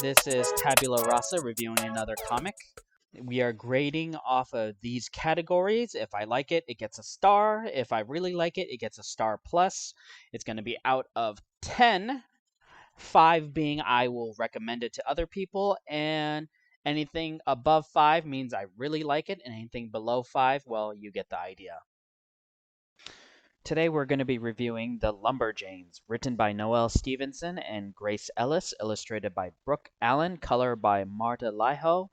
This is Tabula Rasa reviewing another comic. We are grading off of these categories. If I like it, it gets a star. If I really like it, it gets a star plus. It's going to be out of 10, 5 being I will recommend it to other people, and anything above 5 means I really like it, and anything below 5, well, you get the idea. Today we're going to be reviewing The Lumberjanes, written by Noelle Stevenson and Grace Ellis, illustrated by Brooke Allen, color by Marta Liho,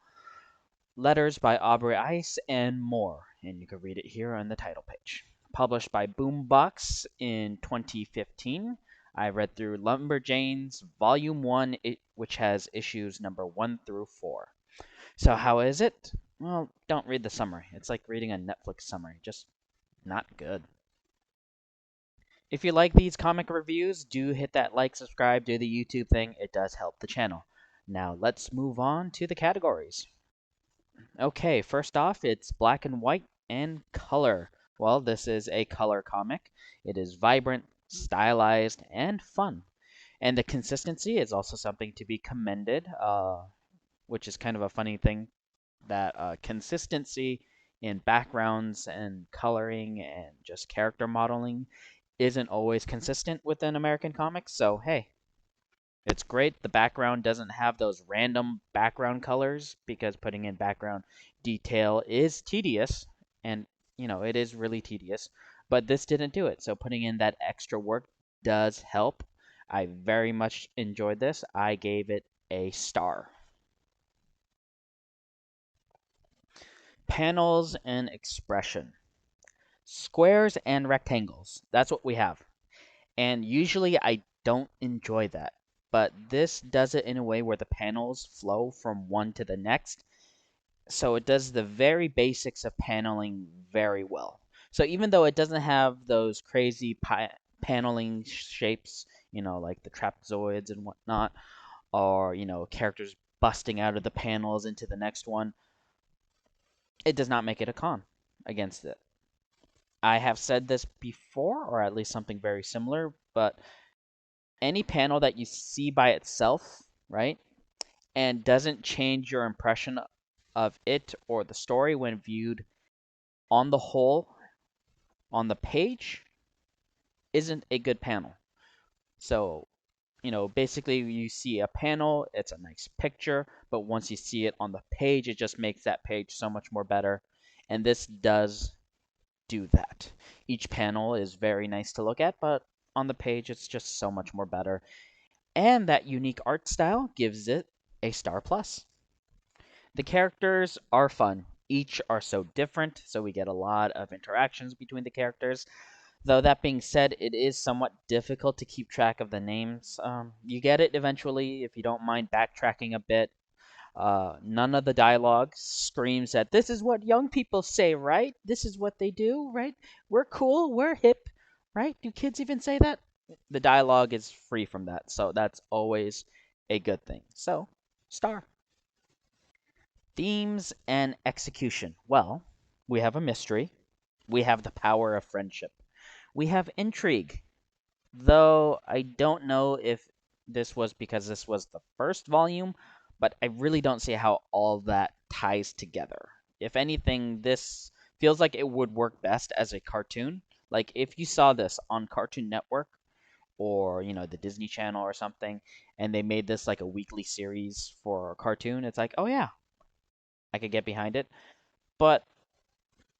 letters by Aubrey Ice, and more. And you can read it here on the title page. Published by Boombox in 2015. I read through Lumberjanes Volume 1, which has issues number 1 through 4. So how is it? Well, don't read the summary. It's like reading a Netflix summary. Just not good. If you like these comic reviews, do hit that like, subscribe, do the YouTube thing. It does help the channel. Now let's move on to the categories. Okay, first off, it's black and white and color. Well, this is a color comic. It is vibrant, stylized, and fun. And the consistency is also something to be commended, which is kind of a funny thing, that consistency in backgrounds and coloring and just character modeling isn't always consistent within American comics. So, hey, it's great. The background doesn't have those random background colors because putting in background detail is tedious, and it is really tedious. But this didn't do it. So putting in that extra work does help. I very much enjoyed this. I gave it a star. Panels and expression. Squares and rectangles. That's what we have. And usually I don't enjoy that. But this does it in a way where the panels flow from one to the next. So it does the very basics of paneling very well. So even though it doesn't have those crazy paneling shapes, like the trapezoids and whatnot, or, characters busting out of the panels into the next one, it does not make it a con against it. I have said this before, or at least something very similar, but any panel that you see by itself, right, and doesn't change your impression of it or the story when viewed on the whole on the page, isn't a good panel. So, basically you see a panel, it's a nice picture, but once you see it on the page, it just makes that page so much more better. And this does do that. Each panel is very nice to look at, but on the page, it's just so much more better. And that unique art style gives it a star plus. The characters are fun. Each are so different, so we get a lot of interactions between the characters. Though that being said, it is somewhat difficult to keep track of the names. You get it eventually if you don't mind backtracking a bit. None of the dialogue screams that this is what young people say, right? This is what they do, right? We're cool, we're hip, right? Do kids even say that? The dialogue is free from that, so that's always a good thing. So, star. Themes and execution. Well, we have a mystery. We have the power of friendship. We have intrigue. Though I don't know if this was because this was the first volume, but I really don't see how all that ties together. If anything, this feels like it would work best as a cartoon. Like if you saw this on Cartoon Network or, the Disney Channel or something, and they made this like a weekly series for a cartoon, it's like, oh yeah, I could get behind it. But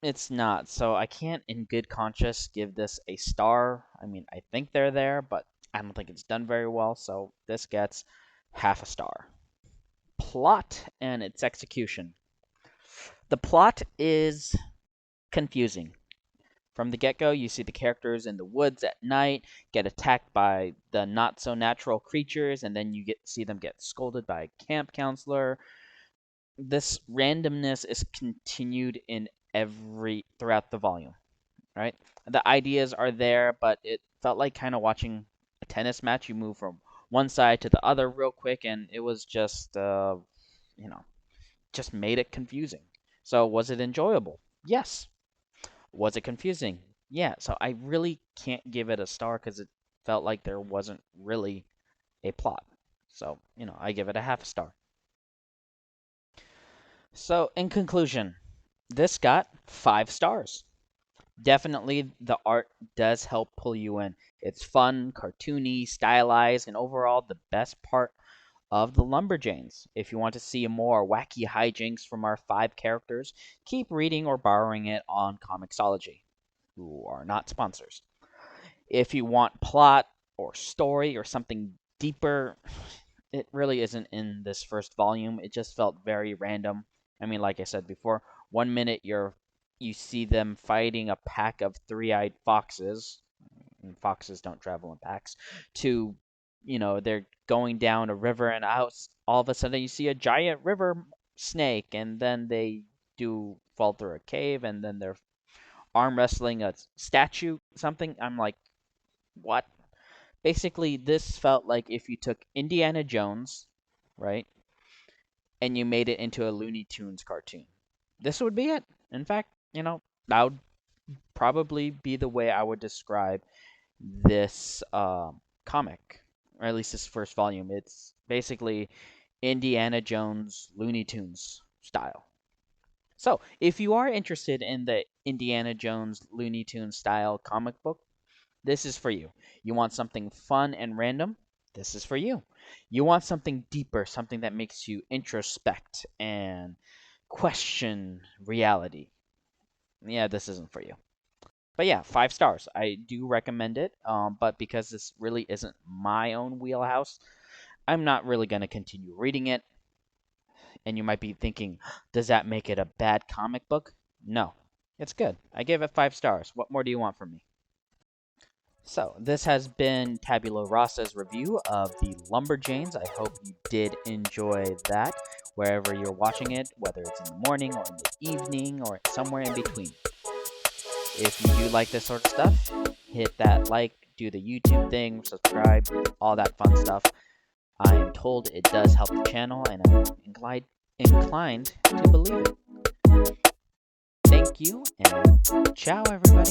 it's not, so I can't in good conscience give this a star. I mean, I think they're there, but I don't think it's done very well, so this gets half a star. Plot and its execution. The plot is confusing. From the get-go, you see the characters in the woods at night get attacked by the not-so-natural creatures, and then you see them get scolded by a camp counselor. This randomness is continued in throughout the volume, right? The ideas are there, but it felt like kind of watching a tennis match. You move from one side to the other real quick, and it was just, just made it confusing. So was it enjoyable? Yes. Was it confusing? Yeah. So I really can't give it a star because felt like there wasn't really a plot. So, I give it a half a star. So, in conclusion, this got 5 stars. Definitely, the art does help pull you in. It's fun, cartoony, stylized, and overall the best part of the Lumberjanes. If you want to see more wacky hijinks from our 5 characters, keep reading or borrowing it on comiXology, who are not sponsors. If you want plot or story or something deeper, it really isn't in this first volume. It just felt very random. I mean, like I said before, 1 minute you see them fighting a pack of three-eyed foxes. And foxes don't travel in packs. To, they're going down a river, and out all of a sudden you see a giant river snake, and then they do fall through a cave, and then they're arm wrestling a statue, something. I'm like, what? Basically, this felt like if you took Indiana Jones, right, and you made it into a Looney Tunes cartoon. This would be it. In fact, that would probably be the way I would describe this comic, or at least this first volume. It's basically Indiana Jones Looney Tunes style. So, if you are interested in the Indiana Jones Looney Tunes style comic book, this is for you. You want something fun and random? This is for you. You want something deeper, something that makes you introspect and question reality? Yeah, this isn't for you. But yeah, 5 stars. I do recommend it. But because this really isn't my own wheelhouse, I'm not really going to continue reading it. And you might be thinking, does that make it a bad comic book? No, it's good. I gave it 5 stars. What more do you want from me? So, this has been Tabula Rasa's review of the Lumberjanes. I hope you did enjoy that, wherever you're watching it, whether it's in the morning or in the evening or somewhere in between. If you do like this sort of stuff, hit that like, do the YouTube thing, subscribe, all that fun stuff. I am told it does help the channel, and I'm inclined to believe it. Thank you, and ciao, everybody.